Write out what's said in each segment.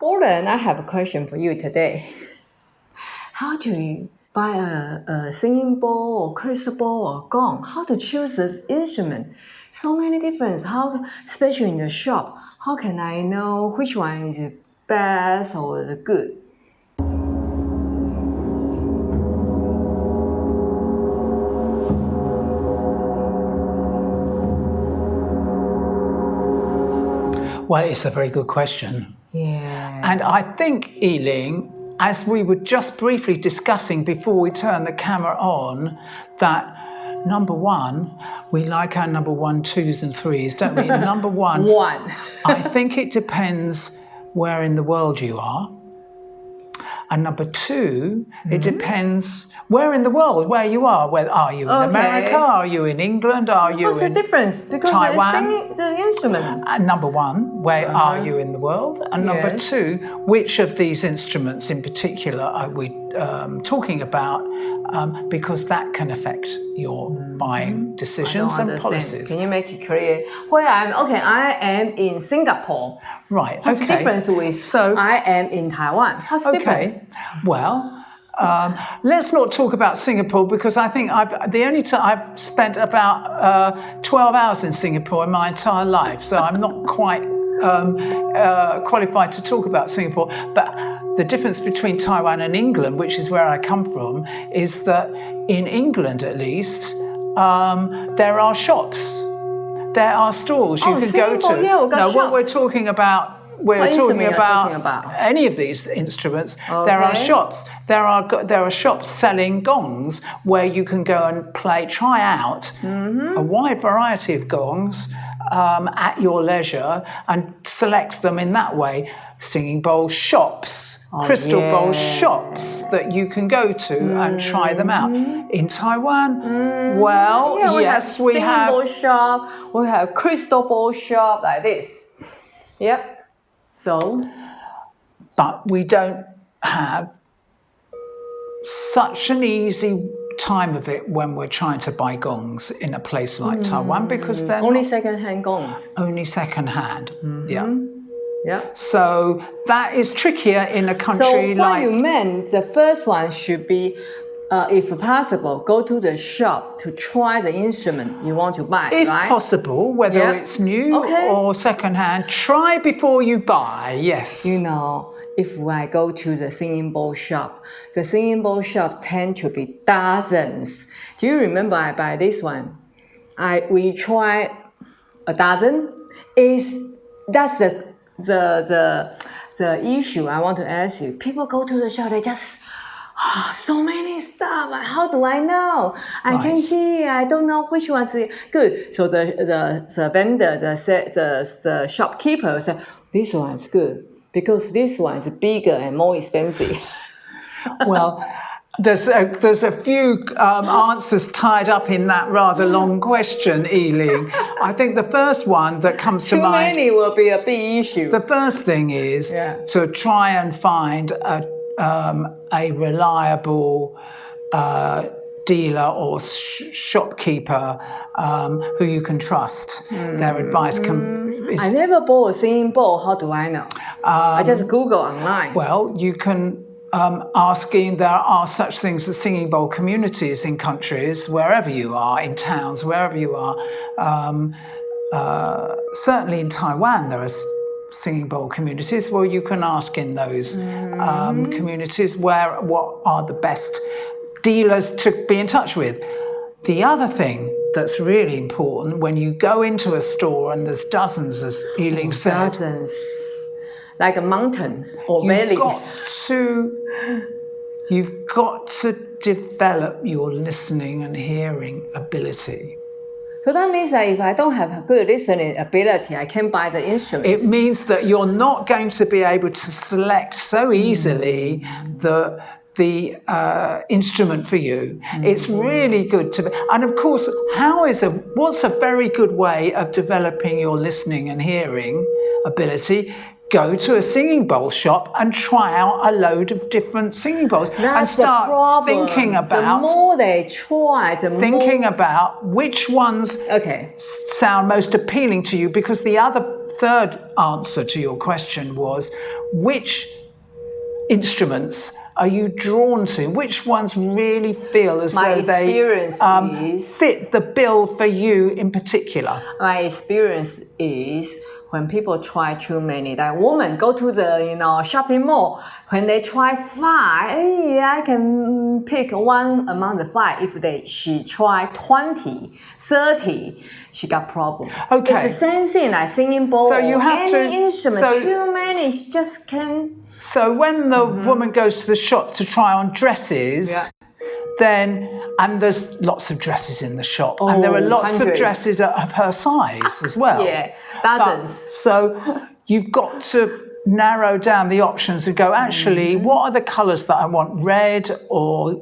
Gordon, I have a question for you today. How do you buy a singing bowl or crystal ball or gong? How to choose the instrument? So many difference. How, especially in the shop, how can I know which one is the best or the good? Well, it's a very good question. Yeah. And I think, Yiling, as we were just briefly discussing before we turned the camera on, that number one, we like our number 1, 2s and 3s, don't we? Number one. I think it depends where in the world you are. And number 2, it depends where in the world, where you are. Where are you in America? Are you in England? Are you What's in the difference? Because Taiwan? It's the instrument. And number 1, where are you in the world? And number 2, which of these instruments in particular are we talking about? Because that can affect your buying decisions and policies. Can you make it clear? I am in Singapore. Right. What's the difference with I am in Taiwan? What's the difference? Well, let's not talk about Singapore because I think I've spent about 12 hours in Singapore in my entire life, so I'm not quite qualified to talk about Singapore. But the difference between Taiwan and England, which is where I come from, is that in England at least, there are shops. There are stalls you can go to. Yeah, what we're talking about, talking about any of these instruments. Okay. There are shops. There are shops selling gongs where you can go and try out a wide variety of gongs at your leisure and select them in that way. Singing bowl shops, crystal bowl shops that you can go to and try them out. In Taiwan, yes, we have singing bowl shop, we have crystal bowl shop like this. Yep. So, but we don't have such an easy time of it when we're trying to buy gongs in a place like Taiwan because they're only second-hand gongs. Only second-hand. Yeah. So that is trickier in a country like. So what you meant, the first one should be, if possible, go to the shop to try the instrument you want to buy. If possible, whether it's new or second-hand, try before you buy. Yes. You know, if I go to the singing bowl shop tend to be dozens. Do you remember I buy this one? We try a dozen. That's the issue I want to ask you. People go to the shop, they just so many stuff. How do I know? I can hear. I don't know which one's good. So the vendor, the shopkeeper said, this one's good because this one is bigger and more expensive. Well, there's a few answers tied up in that rather long question, Yiling. I think the first one that comes to mind. Too many will be a big issue. The first thing is to try and find a reliable dealer or shopkeeper who you can trust. Their advice I never bought a singing bowl. How do I know? I just Google online. Well, you can asking. There are such things as singing bowl communities in countries, wherever you are, in towns, wherever you are. Certainly in Taiwan, there are singing bowl communities where you can ask in those communities what are the best dealers to be in touch with. The other thing that's really important when you go into a store and there's dozens, as Yiling said. Dozens. Like a mountain or valley. You've got to develop your listening and hearing ability. So that means that if I don't have a good listening ability, I can't buy the instruments. It means that you're not going to be able to select so easily the instrument for you. It's really good to, and of course, what's a very good way of developing your listening and hearing ability? Go to a singing bowl shop and try out a load of different singing bowls and start thinking about. The more they try, about which ones sound most appealing to you, because the other third answer to your question was, which instruments are you drawn to? Which ones really feel as though they fit the bill for you in particular? My experience is when people try too many, like women go to the shopping mall, when they try 5, I can pick one among the 5. If she try 20, 30, she got problem. Okay. It's the same thing like singing bowl. So you have any instrument, too many, she just can't. So when the woman goes to the shop to try on dresses, and there's lots of dresses in the shop, and there are lots of dresses of her size as well. Yeah, dozens. So you've got to narrow down the options and go, actually, what are the colours that I want? Red or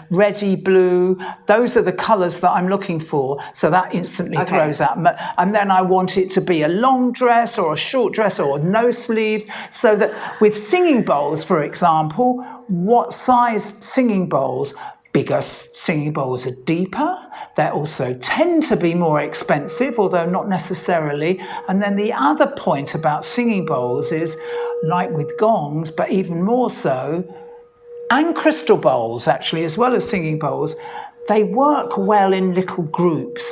reddy blue. Those are the colours that I'm looking for. So that instantly throws out. And then I want it to be a long dress or a short dress or no sleeves. So that with singing bowls, for example, what size singing bowls? Bigger singing bowls are deeper. They also tend to be more expensive, although not necessarily. And then the other point about singing bowls is, like with gongs, but even more so, and crystal bowls actually, as well as singing bowls, they work well in little groups.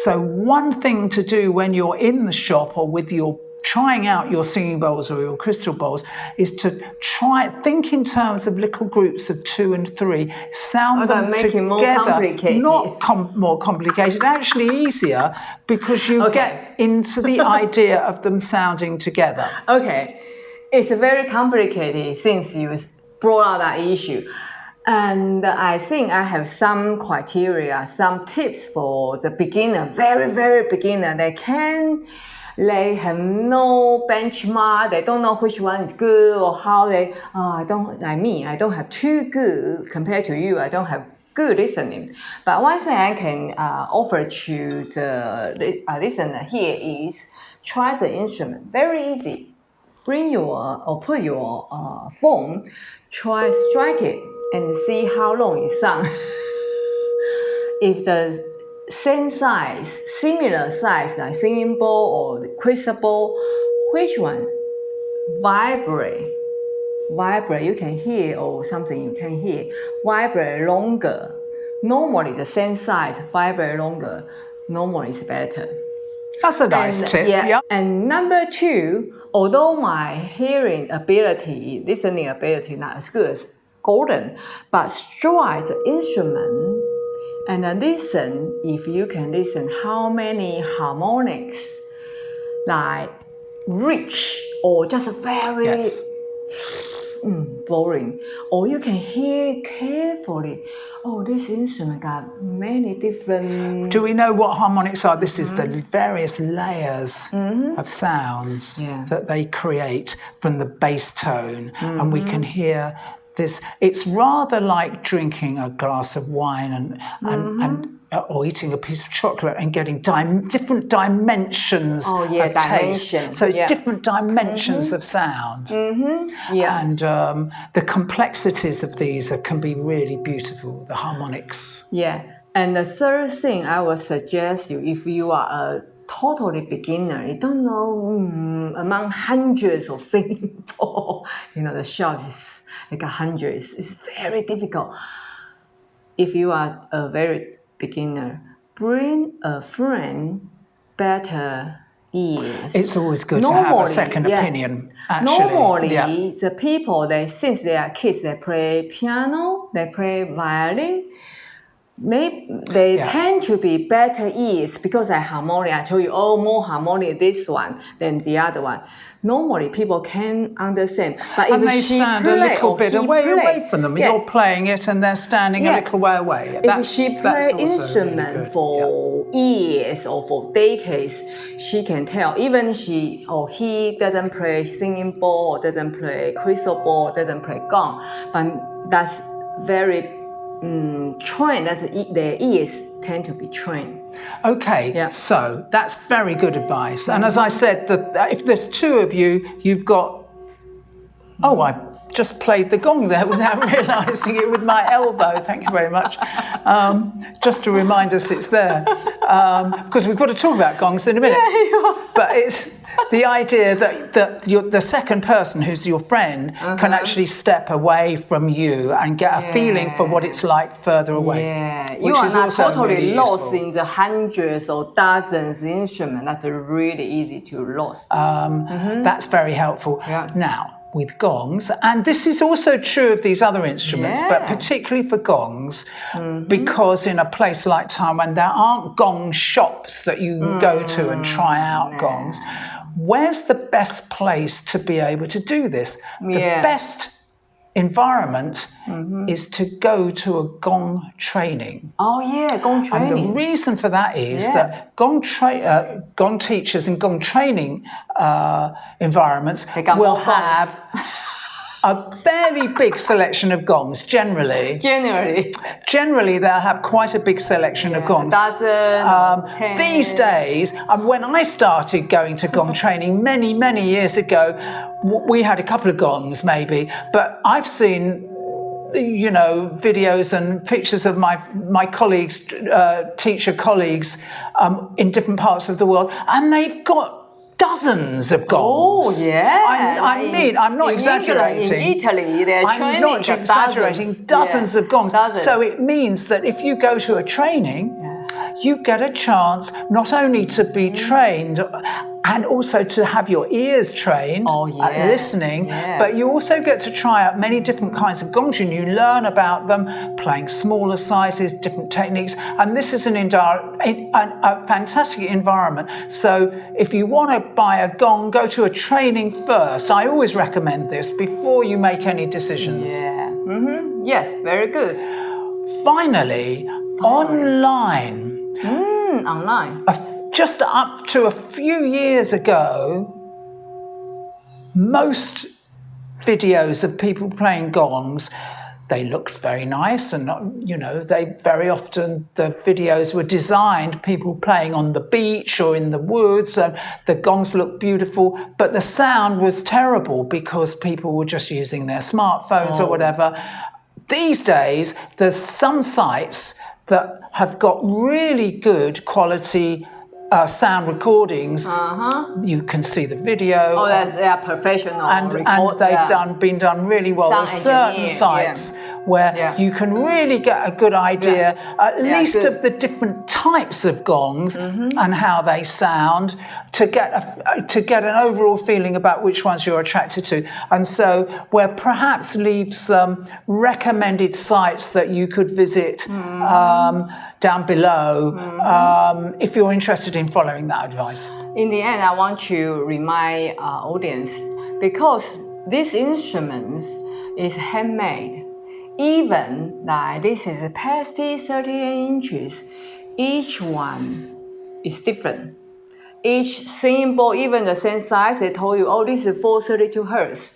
So one thing to do when you're in the shop or with your trying out your singing bowls or your crystal bowls is to think in terms of little groups of 2 and 3, sound them together, not more complicated, actually easier, because you get into the idea of them sounding together. Okay, it's very complicated since you brought out that issue. And I think I have some criteria, some tips for the beginner, very, very beginner. They have no benchmark. They don't know which one is good or how I don't have too good compared to you. I don't have good listening. But one thing I can offer to the listener here is try the instrument. Very easy. Put your phone, strike it and see how long it sounds. If the same size, similar size like singing bowl or crystal bowl, which one vibrate, you can hear, or something you can hear, vibrate longer. Normally the same size, vibrate longer, normally is better. That's a nice tip. Yeah. And number 2, although my hearing ability, listening ability not as good as Gordon, but strike the instrument and listen, if you can listen how many harmonics, like rich or just very boring, or you can hear carefully, this instrument got many different... Do we know what harmonics are? This is the various layers of sounds that they create from the bass tone, and we can hear this. It's rather like drinking a glass of wine and or eating a piece of chocolate and getting different dimensions of taste. So different dimensions of sound. And the complexities of these can be really beautiful, the harmonics. Yeah. And the third thing I would suggest you, if you are a totally beginner, you don't know among hundreds of singing bowls, the shop is like hundreds. It's very difficult. If you are a very beginner, bring a friend, better ears. It's always good to have a second opinion, actually. Normally, the people, since they are kids, they play piano, they play violin. They tend to be better ears because of harmony. I told you, more harmony this one than the other one. Normally, people can understand. But if they stand a little bit away from them. You're playing it and they're standing a little way away. If she plays instrument for years or for decades, she can tell. Even he doesn't play singing bowl, doesn't play crystal bowl, doesn't play gong. But that's very trained, their ears tend to be trained. Okay, so that's very good advice. And as I said, if there's 2 of you, you've got... I just played the gong there without realising it with my elbow. Thank you very much. Just to remind us it's there. Because we've got to talk about gongs in a minute. But the idea that the second person, who's your friend, can actually step away from you and get a feeling for what it's like further away. Yeah, which you are is not also totally really lost useful. in the hundreds or dozens of instruments. That's really easy to lose. That's very helpful. Yeah. Now, with gongs, and this is also true of these other instruments, but particularly for gongs, because in a place like Taiwan, there aren't gong shops that you can go to and try out gongs. Where's the best place to be able to do this? The best environment is to go to a gong training. Oh yeah, gong training. And the reason for that is that gong teachers and gong training environments will have a fairly big selection of gongs, generally. Generally, they'll have quite a big selection of gongs. These days, when I started going to gong training many years ago, we had a couple of gongs maybe, but I've seen videos and pictures of my colleagues, teacher colleagues in different parts of the world, and they've got dozens of gongs. Oh, yeah. I mean, I'm not exaggerating. In Italy, they're training. I'm not exaggerating. Dozens of gongs. So it means that if you go to a training, you get a chance not only to be trained and also to have your ears trained at listening, but you also get to try out many different kinds of gongs, and you learn about them, playing smaller sizes, different techniques, and this is a fantastic environment. So if you want to buy a gong, go to a training first. I always recommend this before you make any decisions. Yes, very good. Finally, online. Online. Just up to a few years ago, most videos of people playing gongs, they looked very nice, and they very often, the videos were designed people playing on the beach or in the woods, and the gongs looked beautiful, but the sound was terrible because people were just using their smartphones or whatever. These days, there's some sites that have got really good quality sound recordings. You can see the video. Oh, they are professional. And they've been done really well. There's certain sites where you can really get a good idea, at least of the different types of gongs and how they sound, to get an overall feeling about which ones you're attracted to. And so we'll perhaps leave some recommended sites that you could visit down below if you're interested in following that advice. In the end, I want to remind our audience, because these instruments is handmade. Even like this is past 38 inches, each one is different. Each singing bowl, even the same size, they told you, oh, this is 432 hertz.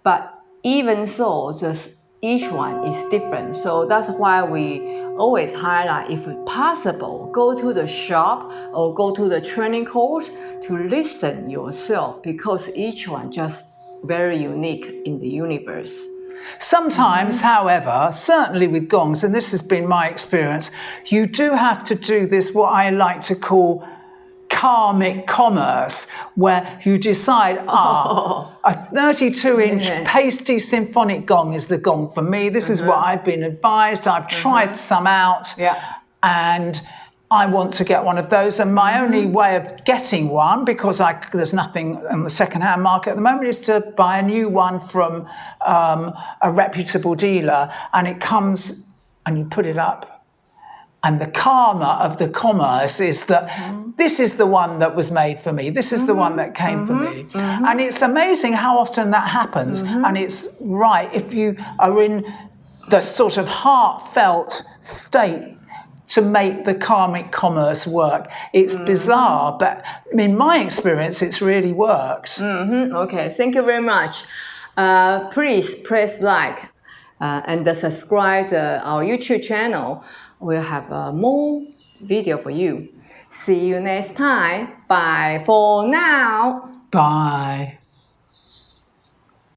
But even so, just each one is different. So that's why we always highlight, if possible, go to the shop or go to the training course to listen yourself, because each one just very unique in the universe. Sometimes, however, certainly with gongs, and this has been my experience, you do have to do this, what I like to call karmic commerce, where you decide, a 32-inch pasty symphonic gong is the gong for me. This is what I've been advised. I've tried some out, and I want to get one of those. And my only way of getting one, because there's nothing on the second-hand market at the moment, is to buy a new one from a reputable dealer, and it comes and you put it up. And the karma of the commerce is that this is the one that was made for me. This is the one that came for me. And it's amazing how often that happens. And it's right, if you are in the sort of heartfelt state to make the karmic commerce work. It's bizarre, but in my experience, it's really worked. Okay, thank you very much. Please press like and subscribe to our YouTube channel. We'll have more video for you. See you next time. Bye for now. Bye.